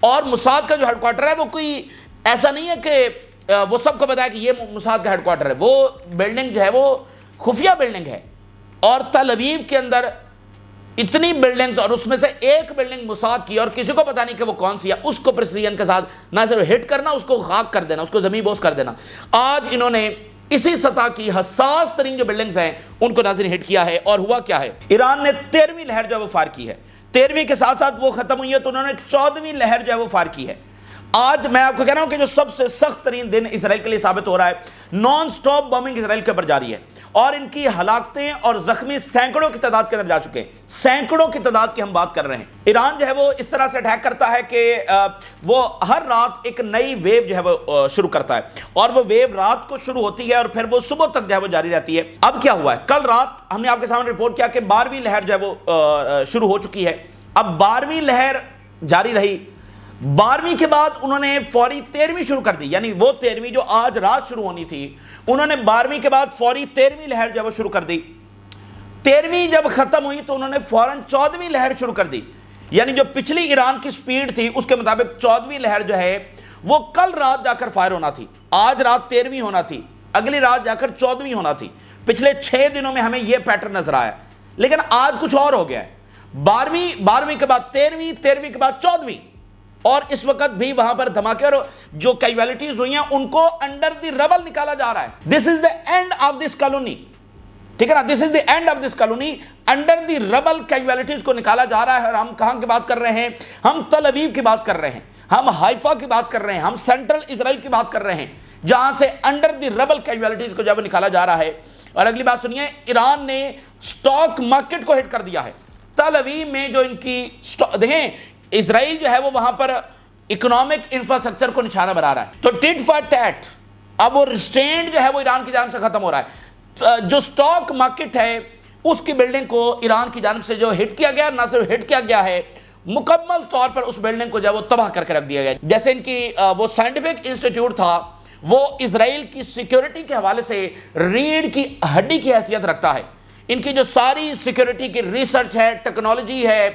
اور موساد کا جو ہیڈ کوارٹر ہے وہ کوئی ایسا نہیں ہے کہ وہ سب کو بتایا کہ یہ موساد کا ہیڈ کوارٹر ہے. وہ بلڈنگ جو ہے وہ خفیہ بلڈنگ ہے, اور تل ابیب کے اندر اتنی بلڈنگز, اور اس میں سے ایک بلڈنگ موساد کی اور کسی کو پتا نہیں کہ وہ کون سی ہے, اس کو پریسیجن کے ساتھ نہ صرف ہٹ کرنا, اس کو خاک کر دینا, اس کو زمین بوس کر دینا. آج انہوں نے اسی سطح کی حساس ترین جو بلڈنگز ہیں ان کو ناظرین ہٹ کیا ہے. اور ہوا کیا ہے, ایران نے 13ویں لہر جو ہے وہ فائر کی ہے. 13ویں کے ساتھ ساتھ وہ ختم ہوئی ہے تو انہوں نے 14ویں لہر جو ہے وہ فائر کی ہے. آج میں آپ کو کہہ رہا ہوں کہ جو سب سے سخت ترین دن اسرائیل کے لیے ثابت ہو رہا ہے. نان سٹاپ بمبنگ اسرائیل کے اوپر جاری ہے, اور ان کی ہلاکتیں اور زخمی سینکڑوں کی تعداد کے اندر جا چکے ہیں. سینکڑوں کی تعداد کی ہم بات کر رہے ہیں. ایران جو ہے وہ اس طرح سے اٹیک کرتا ہے کہ وہ ہر رات ایک نئی ویو جو ہے وہ شروع کرتا ہے, اور وہ ویو رات کو شروع ہوتی ہے اور پھر وہ صبح تک جو ہے وہ جاری رہتی ہے. اب کیا ہوا ہے, کل رات ہم نے آپ کے سامنے رپورٹ کیا کہ 12ویں لہر جو ہے وہ شروع ہو چکی ہے. اب 12ویں لہر جاری رہی, 12ویں کے بعد انہوں نے فوری 13ویں شروع کر دی. یعنی وہ 13ویں جو آج رات شروع ہونی تھی, انہوں نے 12ویں کے بعد فوری 13ویں لہر جو ہے وہ شروع کر دی. 13ویں جب ختم ہوئی تو انہوں نے فوراً 14ویں لہر شروع کر دی. یعنی جو پچھلی ایران کی سپیڈ تھی اس کے مطابق 14ویں لہر جو ہے وہ کل رات جا کر فائر ہونا تھی. آج رات 13ویں ہونا تھی, اگلی رات جا کر 14ویں ہونا تھی. پچھلے 6 دنوں میں ہمیں یہ پیٹرن نظر آیا, لیکن آج کچھ اور ہو گیا ہے. 12ویں کے بعد 13ویں, 13ویں کے بعد 14ویں, اور اس وقت بھی وہاں پر دھماکے اور جو کیجویلٹیز ہوئی ہیں ان کو انڈر دی ربل نکالا جا رہا ہے. This is the end of this colony, ٹھیک ہے نا, this is the end of this colony. Under the rubble casualties کو نکالا جا رہا ہے. اور ہم کہاں کی بات کر رہے ہیں, ہم تل ابیب کی بات کر رہے ہیں, ہم ہائفا کی بات کر رہے ہیں, ہم سینٹرل اسرائیل کی بات کر رہے ہیں, جہاں سے انڈر دی ربل کیجویلٹیز کو جب نکالا جا رہا ہے. اور اگلی بات سنیے, ایران نے سٹاک مارکیٹ کو ہٹ کر دیا ہے. تل ابیب میں جو ان کی دیکھیں, اسرائیل جو ہے وہ وہاں پر اکنامک انفراسٹرکچر کو نشانہ بنا رہا ہے. تو ٹٹ فار ٹیٹ, اب وہ ریسٹرینٹ جو ہے وہ ایران کی جانب سے ختم ہو رہا ہے. جو سٹاک مارکیٹ ہے اس کی بلڈنگ کو ایران کی جانب سے جو ہٹ کیا گیا, نہ صرف ہٹ کیا گیا ہے, مکمل طور پر اس بلڈنگ کو جو ہے وہ تباہ کر کے رکھ دیا گیا. جیسے ان کی وہ سائنٹیفک انسٹیٹیوٹ تھا, وہ اسرائیل کی سیکیورٹی کے حوالے سے ریڑھ کی ہڈی کی حیثیت رکھتا ہے. ان کی جو ساری سیکیورٹی کی ریسرچ ہے, ٹیکنالوجی ہے,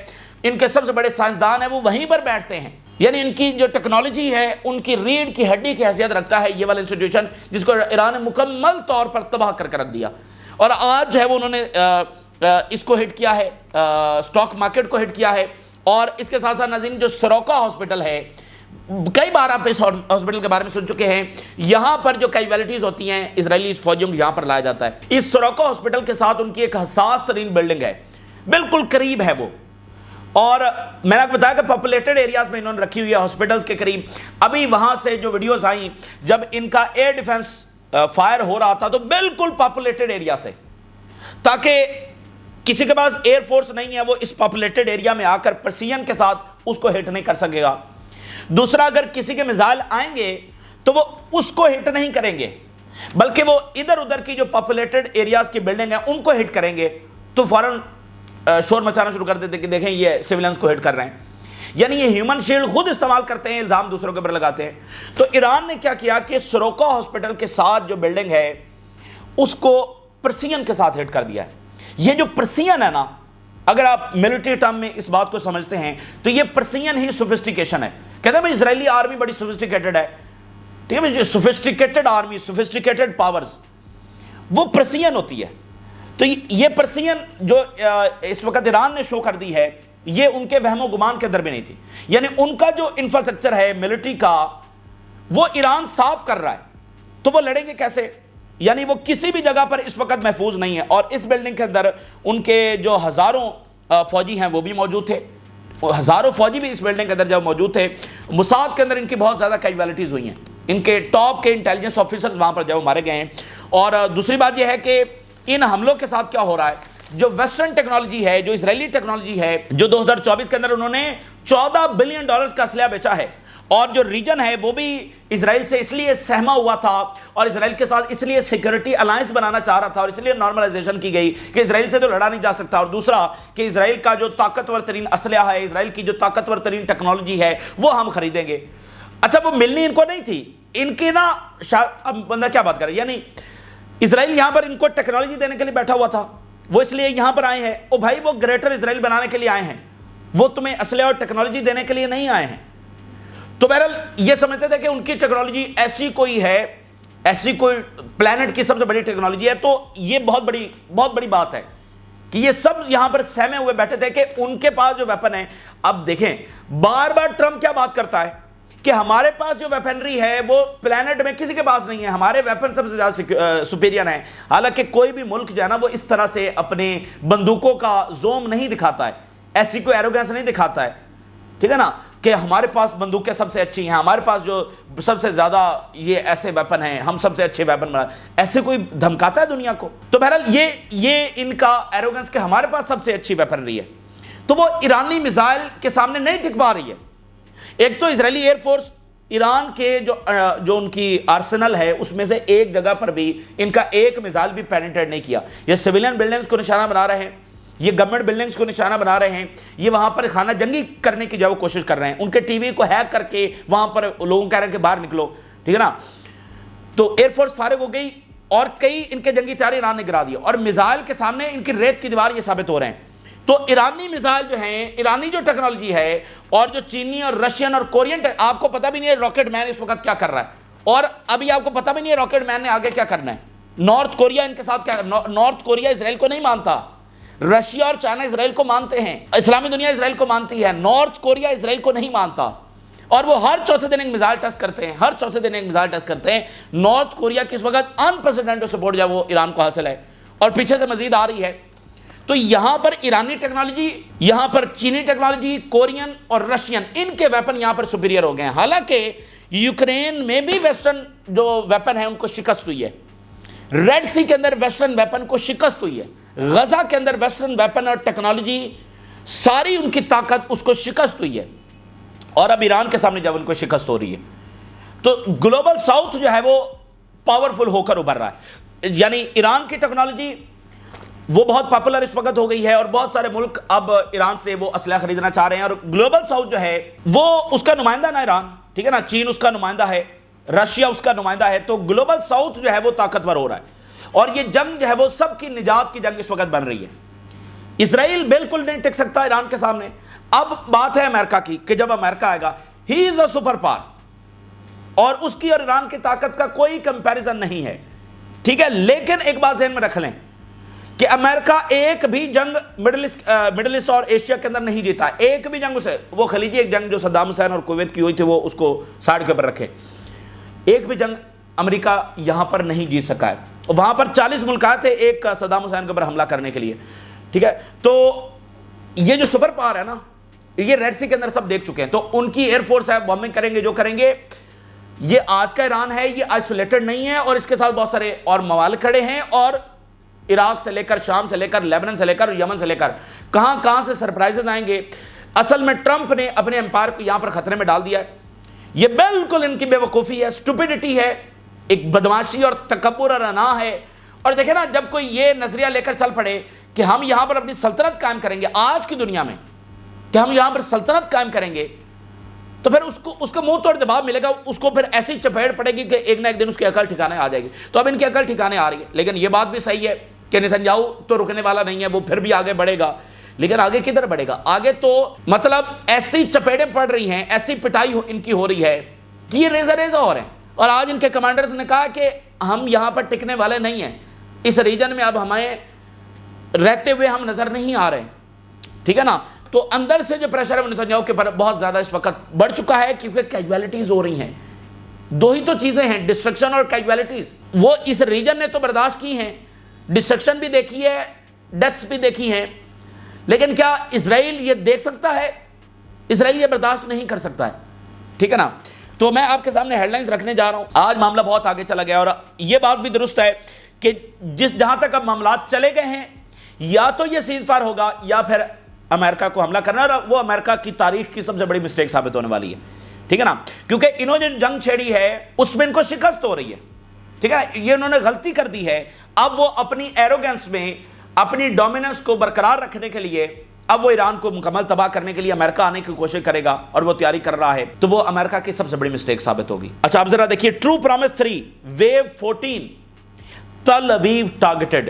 ان کے سب سے بڑے سائنسدان ہیں وہ وہیں پر بیٹھتے ہیں. یعنی ان کی جو ٹیکنالوجی ہے ان کی ریڑھ کی ہڈی کی حیثیت رکھتا ہے یہ والا انسٹیٹیوشن, جس کو ایران نے مکمل طور پر تباہ کر کے رکھ دیا. اور آج جو ہے وہ انہوں نے اس کو ہٹ کیا ہے, سٹاک مارکیٹ کو ہٹ کیا ہے. اور اس کے ساتھ ساتھ ناظرین جو سروکا ہاسپٹل ہے, کئی بار آپ اس ہاسپٹل کے بارے میں سن چکے ہیں, یہاں پر جو کیجویلٹیز ہوتی ہیں اسرائیلی فوجیوں کو یہاں پر لایا جاتا ہے. اس سروکا ہاسپٹل کے ساتھ ان کی ایک حساس ترین بلڈنگ ہے, بالکل قریب ہے وہ. اور میں نے آپ کو بتایا کہ پاپولیٹڈ ایریاز میں انہوں نے رکھی ہوئی ہے, ہاسپٹلز کے قریب. ابھی وہاں سے جو ویڈیوز آئیں جب ان کا ایئر ڈیفنس فائر ہو رہا تھا تو بالکل پاپولیٹڈ ایریا سے, تاکہ کسی کے پاس ایئر فورس نہیں ہے وہ اس پاپولیٹڈ ایریا میں آ کر پرسیجن کے ساتھ اس کو ہٹ نہیں کر سکے گا. دوسرا, اگر کسی کے میزائل آئیں گے تو وہ اس کو ہٹ نہیں کریں گے, بلکہ وہ ادھر ادھر کی جو پاپولیٹڈ ایریاز کی بلڈنگ ہیں ان کو ہٹ کریں گے. تو فوراً شور مچانا شروع کر دیتے کہ دیکھیں یہ سیولینز کو ہٹ کر رہے ہیں. یعنی یہ ہیومن شیلڈ خود استعمال کرتے ہیں, الزام دوسروں کے اوپر لگاتے ہیں. تو ایران نے کیا کیا کہ سروکا ہاسپٹل کے ساتھ جو بلڈنگ ہے اس کو پرسیجن کے ساتھ ہٹ کر دیا ہے. یہ جو پرسیجن ہے نا, اگر آپ ملٹری ٹرم میں اس بات کو سمجھتے ہیں تو یہ پرسیجن ہی سوفسٹیکیشن ہے. کہتے ہیں بھائی اسرائیلی آرمی بڑی سوفسٹیکیٹڈ ہے, ٹھیک ہے, سوفسٹیکیٹڈ آرمی, سوفسٹیکیٹڈ پاورز, وہ پرسیجن ہوتی ہے. تو یہ پرسیجن جو اس وقت ایران نے شو کر دی ہے, یہ ان کے وہم و گمان کے اندر بھی نہیں تھی. یعنی ان کا جو انفراسٹرکچر ہے ملٹری کا, وہ ایران صاف کر رہا ہے, تو وہ لڑیں گے کیسے؟ یعنی وہ کسی بھی جگہ پر اس وقت محفوظ نہیں ہے. اور اس بلڈنگ کے اندر ان کے جو ہزاروں فوجی ہیں وہ بھی موجود تھے, ہزاروں فوجی بھی اس بلڈنگ کے اندر جب موجود تھے. موساد کے اندر ان کی بہت زیادہ کیجویلٹیز ہوئی ہیں, ان کے ٹاپ کے انٹیلیجنس آفیسرز وہاں پر جب مارے گئے ہیں. اور دوسری بات یہ ہے کہ ان حملوں کے ساتھ کیا ہو رہا ہے, جو ویسٹرن ٹیکنالوجی ہے, جو اسرائیلی ٹیکنالوجی ہے, جو 2024 کے اندر انہوں نے $14 بلین کا اسلحہ بیچا ہے. اور جو ریجن ہے وہ بھی اسرائیل سے اس لیے سہما ہوا تھا اور اسرائیل کے ساتھ اس لیے سیکورٹی الائنس بنانا چاہ رہا تھا, اور اس لیے نارملائزیشن کی گئی کہ اسرائیل سے تو لڑا نہیں جا سکتا. اور دوسرا کہ اسرائیل کا جو طاقتور ترین اسلحہ ہے, اسرائیل کی جو طاقتور ترین ٹیکنالوجی ہے وہ ہم خریدیں گے. اچھا, وہ ملنی ان کو نہیں تھی, ان کی نا اب بندہ کیا بات کرے, یعنی اسرائیل یہاں پر ان کو ٹیکنالوجی دینے کے لیے بیٹھا ہوا تھا, وہ اس لیے یہاں پر آئے ہیں. او بھائی, وہ گریٹر اسرائیل بنانے کے لیے آئے ہیں, وہ تمہیں اسلحہ اور ٹیکنالوجی دینے کے لیے نہیں آئے ہیں. تو بہرحال یہ سمجھتے تھے کہ ان کی ٹیکنالوجی ایسی کوئی ہے، ایسی کوئی پلانٹ کی سب سے بڑی ٹیکنالوجی ہے. تو یہ بہت بڑی بات ہے کہ یہ سب یہاں پر سہمے ہوئے بیٹھے تھے کہ ان کے پاس جو ویپن ہے. اب دیکھیں بار بار ٹرمپ کیا بات کرتا ہے کہ ہمارے پاس جو ویپنری ہے وہ پلانٹ میں کسی کے پاس نہیں ہے، ہمارے ویپن سب سے زیادہ سپیریئر ہیں. حالانکہ کوئی بھی ملک جو ہے نا وہ اس طرح سے اپنے بندوقوں کا زوم نہیں دکھاتا ہے، ایسی کوئی ایروگنس نہیں دکھاتا ہے، ٹھیک ہے نا، کہ ہمارے پاس بندوقیں سب سے اچھی ہیں، ہمارے پاس جو سب سے زیادہ یہ ایسے ویپن ہیں، ہم سب سے اچھے ویپن بنا. ایسے کوئی دھمکاتا ہے دنیا کو؟ تو بہرحال یہ ان کا ایروگنس کہ ہمارے پاس سب سے اچھی ویپنری ہے. تو وہ ایرانی میزائل کے سامنے نہیں ٹک پا رہی ہے. ایک تو اسرائیلی ایئر فورس ایران کے جو ان کی آرسنل ہے اس میں سے ایک جگہ پر بھی ان کا ایک میزائل بھی پینیٹریٹ نہیں کیا. یہ سویلین بلڈنگز کو نشانہ بنا رہے ہیں، یہ گورنمنٹ بلڈنگز کو نشانہ بنا رہے ہیں، یہ وہاں پر خانہ جنگی کرنے کی جو وہ کوشش کر رہے ہیں. ان کے ٹی وی کو ہیک کر کے وہاں پر لوگوں کہہ رہے ہیں کہ باہر نکلو، ٹھیک ہے نا. تو ایئر فورس فارغ ہو گئی اور کئی ان کے جنگی طیارے ایران نے گرا دیا، اور میزائل کے سامنے ان کی ریت کی دیوار یہ ثابت ہو رہے ہیں. تو ایرانی میزائل جو ہیں، ایرانی جو ٹیکنالوجی ہے، اور جو چینی اور رشین اور کورین، آپ کو پتہ بھی نہیں ہے راکٹ مین اس وقت کیا کر رہا ہے، اور ابھی آپ کو پتہ بھی نہیں ہے راکٹ مین نے آگے کیا کرنا ہے. نارتھ کوریا ان کے ساتھ کیا، نارتھ کوریا اسرائیل کو نہیں مانتا، رشیا اور چائنا اسرائیل کو مانتے ہیں، اسلامی دنیا اسرائیل کو مانتی ہے، نارتھ کوریا اسرائیل کو نہیں مانتا. اور وہ ہر چوتھے دن ایک میزائل ٹیسٹ کرتے ہیں، ہر چوتھے دن ایک میزائل ٹیسٹ کرتے ہیں. نارتھ کوریا کی اس وقت انپریسیڈنٹڈ سپورٹ جو وہ ایران کو حاصل ہے، اور پیچھے سے مزید آ رہی ہے. تو یہاں پر ایرانی ٹیکنالوجی، یہاں پر چینی ٹیکنالوجی، کورین اور رشین، ان کے ویپن یہاں پر سپیریئر ہو گئے ہیں. حالانکہ یوکرین میں بھی ویسٹرن جو ویپن ہیں ان کو شکست ہوئی ہے، ریڈ سی کے اندر ویسٹرن ویپن کو شکست ہوئی ہے، غزہ کے اندر ویسٹرن ویپن اور ٹیکنالوجی ساری ان کی طاقت اس کو شکست ہوئی ہے، اور اب ایران کے سامنے جب ان کو شکست ہو رہی ہے تو گلوبل ساؤتھ جو ہے وہ پاورفل ہو کر ابھر رہا ہے. یعنی ایران کی ٹیکنالوجی وہ بہت پاپولر اس وقت ہو گئی ہے، اور بہت سارے ملک اب ایران سے وہ اسلحہ خریدنا چاہ رہے ہیں. اور گلوبل ساؤتھ جو ہے وہ اس کا نمائندہ نا ایران، ٹھیک ہے نا، چین اس کا نمائندہ ہے، رشیا اس کا نمائندہ ہے. تو گلوبل ساؤتھ جو ہے وہ طاقتور ہو رہا ہے، اور یہ جنگ جو ہے وہ سب کی نجات کی جنگ اس وقت بن رہی ہے. اسرائیل بالکل نہیں ٹک سکتا ایران کے سامنے. اب بات ہے امریکہ کی کہ جب امریکہ آئے گا، ہی از اے سپر پاور، اور اس کی اور ایران کی طاقت کا کوئی کمپیریزن نہیں ہے، ٹھیک ہے. لیکن ایک بات ذہن میں رکھ لیں کہ امریکہ ایک بھی جنگ مڈل ایسٹ اور ایشیا کے اندر نہیں جیتا، ایک بھی جنگ اسے، وہ خلیجی ایک جنگ جو صدام حسین اور کویت کی ہوئی تھی وہ اس کو سائڈ کے اوپر رکھے، ایک بھی جنگ امریکہ یہاں پر نہیں جیت سکا ہے. وہاں پر 40 ملک آئے تھے ایک صدام حسین کے اوپر حملہ کرنے کے لیے، ٹھیک ہے. تو یہ جو سپر پاور ہے نا، یہ ریڈ سی کے اندر سب دیکھ چکے ہیں. تو ان کی ایئر فورس ہے، بامبنگ کریں گے جو کریں گے. یہ آج کا ایران ہے، یہ آئسولیٹڈ نہیں ہے، اور اس کے ساتھ بہت سارے اور ممالک کھڑے ہیں، اور عراق سے لے کر شام سے لے کر لیبنان سے لے کر یمن سے لے کر کہاں سے سرپرائزز آئیں گے. اصل میں ٹرمپ نے اپنے امپائر کو یہاں پر خطرے میں ڈال دیا ہے. یہ بالکل ان کی بے وقوفی ہے، اسٹوپیڈٹی ہے، ایک بدماشی اور تکبر اور انا ہے. اور دیکھیں نا، جب کوئی یہ نظریہ لے کر چل پڑے کہ ہم یہاں پر اپنی سلطنت قائم کریں گے آج کی دنیا میں، کہ ہم یہاں پر سلطنت قائم کریں گے، تو پھر اس کا منہ توڑ جواب ملے گا. اس کو پھر ایسی چپیٹ پڑے گی کہ ایک نہ ایک دن اس کی عقل ٹھکانے آ جائے گی. تو اب ان کی عقل ٹھکانے آ رہی ہے. لیکن یہ بات بھی صحیح ہے کہ نیتن یاہو تو رکنے والا نہیں ہے، وہ پھر بھی آگے بڑھے گا. لیکن آگے کدھر بڑھے گا؟ آگے تو مطلب ایسی چپیڑیں پڑ رہی ہیں، ایسی پٹائی ان کی ہو رہی ہے کہ یہ ریزہ ہو رہے ہیں. اور آج ان کے کمانڈرز نے کہا کہ ہم یہاں پر ٹکنے والے نہیں ہیں، اس ریجن میں اب ہمیں رہتے ہوئے ہم نظر نہیں آ رہے ہیں، ٹھیک ہے نا. تو اندر سے جو پریشر ہے نیتن یاہو کے پر بہت زیادہ اس وقت بڑھ چکا ہے، کیونکہ کیجویلٹیز ہو رہی ہیں. دو ہی تو چیزیں ہیں، ڈسٹرکشن اور کیجویلٹیز. وہ اس ریجن نے تو برداشت کی ہیں، ڈسٹرکشن بھی دیکھی ہے، ڈیتھس بھی دیکھی ہیں. لیکن کیا اسرائیل یہ دیکھ سکتا ہے؟ اسرائیل یہ برداشت نہیں کر سکتا ہے، ٹھیک ہے نا. تو میں آپ کے سامنے ہیڈ لائنز رکھنے جا رہا ہوں. آج معاملہ بہت آگے چلا گیا، اور یہ بات بھی درست ہے کہ جہاں تک اب معاملات چلے گئے ہیں، یا تو یہ سیز فائر ہوگا یا پھر امریکہ کو حملہ کرنا، اور وہ امریکہ کی تاریخ کی سب سے بڑی مسٹیک ثابت ہونے والی ہے، ٹھیک ہے نا. کیونکہ انہوں نے جنگ چھیڑی ہے اس میں ان کو شکست ہو رہی ہے، ٹھیک ہے نا. یہ انہوں نے غلطی کر دی ہے. اب وہ اپنی ایروگنس میں اپنی ڈومیننس کو برقرار رکھنے کے لیے اب وہ ایران کو مکمل تباہ کرنے کے لیے امریکہ آنے کی کوشش کرے گا، اور وہ تیاری کر رہا ہے. تو وہ امریکہ کی سب سے بڑی مسٹیک ثابت ہوگی. اچھا اب ذرا دیکھیے ٹرو پرامس 3 ویو 14 تل اویو targeted.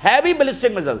Heavy ballistic missiles,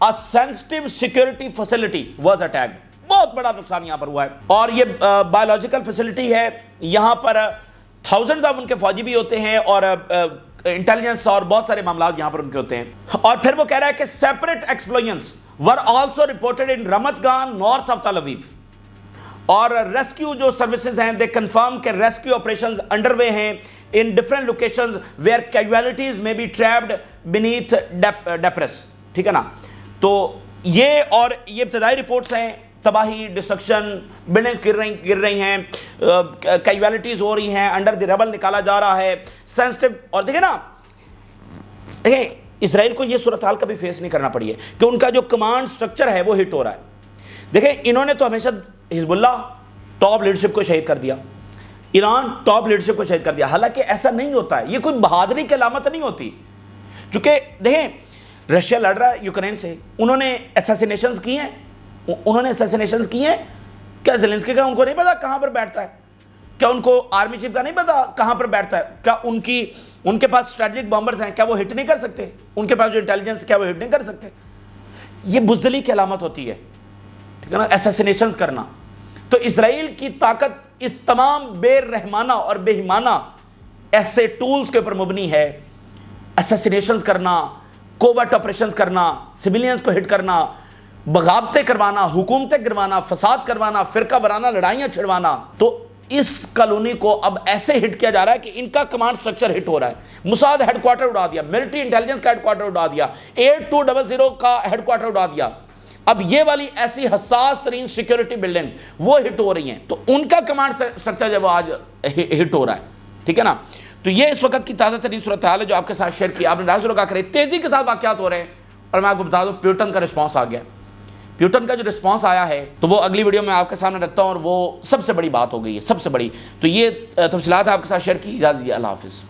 a sensitive security facility was attacked. بہت بڑا نقصان یہاں پر ہوا ہے. اور یہ بایولوجیکل فیسلٹی ہے, یہاں پر تھاؤزنڈز آف ان کے فوجی بھی ہوتے ہیں اور انٹیلیجنس اور بہت سارے معاملات یہاں پر ان کے ہوتے ہیں. اور پھر وہ کہہ رہا ہے کہ separate explosions were also reported in Ramat Gan north of Tel Aviv. اور ریسکیو جو سروسز ہیں, دے کنفرم کہ ریسکیو آپریشنز انڈر وے ہیں in different locations where casualties may be trapped beneath debris. ٹھیک ہے نا. تو یہ اور یہ ابتدائی رپورٹس ہیں, تباہی, ڈسٹرکشن, بلڈنگ گر رہی ہیں, کیجوالٹیز ہو رہی ہیں, انڈر دی ریبل نکالا جا رہا ہے, سینسٹیو. اور دیکھیں نا, دیکھیں اسرائیل کو یہ صورتحال کبھی فیس نہیں کرنا پڑی ہے کہ ان کا جو کمانڈ سٹرکچر ہے وہ ہٹ ہو رہا ہے. دیکھیں انہوں نے تو ہمیشہ حزب اللہ ٹاپ لیڈرشپ کو شہید کر دیا, ایران ٹاپ لیڈرشپ کو شہید کر دیا, حالانکہ ایسا نہیں ہوتا ہے, یہ کوئی بہادری کی علامت نہیں ہوتی. چونکہ دیکھیں رشیا لڑ رہا ہے یوکرین سے, انہوں نے اسیسینیشنز کی ہیں, کیا زیلنسکی کا ان کو نہیں پتا کہاں پر بیٹھتا ہے؟ کیا ان کو آرمی چیف کا نہیں پتا کہاں پر بیٹھتا ہے؟ کیا ان کے پاس اسٹریٹجک بامبرز ہیں, کیا وہ ہٹ نہیں کر سکتے؟ ان کے پاس جو انٹیلیجنس, کیا وہ ہٹ نہیں کر سکتے؟ یہ بزدلی کی علامت ہوتی ہے, ٹھیک ہے نا, اسیسینیشنز کرنا. تو اسرائیل کی طاقت اس تمام بے رحمانہ اور بے ایمانہ ایسے ٹولز کے اوپر مبنی ہے. اسیسینیشنز کرنا, کوورٹ آپریشنز کرنا, سویلینز کو ہٹ کرنا, بغاوتیں کروانا, حکومتیں گروانا, فساد کروانا, فرقہ وارانہ لڑائیاں چھڑوانا. تو اس کالونی کو اب ایسے ہٹ کیا جا رہا ہے کہ ان کا کمانڈ سٹرکچر ہٹ ہو رہا ہے. موساد ہیڈ کوارٹر اڑا دیا, ملٹری انٹیلیجنس کا ہیڈ کوارٹر اڑا دیا, 8200 کا ہیڈ کوارٹر اڑا دیا. اب یہ والی ایسی حساس ترین سیکیورٹی بلڈنگز وہ ہٹ ہو رہی ہیں, تو ان کا کمانڈ سٹرکچر جب آج ہٹ ہو رہا ہے, ٹھیک ہے نا. تو یہ اس وقت کی تازہ ترین صورتحال ہے جو آپ کے ساتھ شیئر کیا. آپ نے رائے کا کرے تیزی کے ساتھ واقعات ہو رہے ہیں, اور میں آپ کو بتا دوں پیوٹن کا رسپانس آ گیا. پیوٹن کا جو رسپانس آیا ہے تو وہ اگلی ویڈیو میں آپ کے سامنے رکھتا ہوں, اور وہ سب سے بڑی بات ہو گئی ہے, سب سے بڑی. تو یہ تفصیلات آپ کے ساتھ شیئر کی. اجازت دیجیے, اللہ حافظ.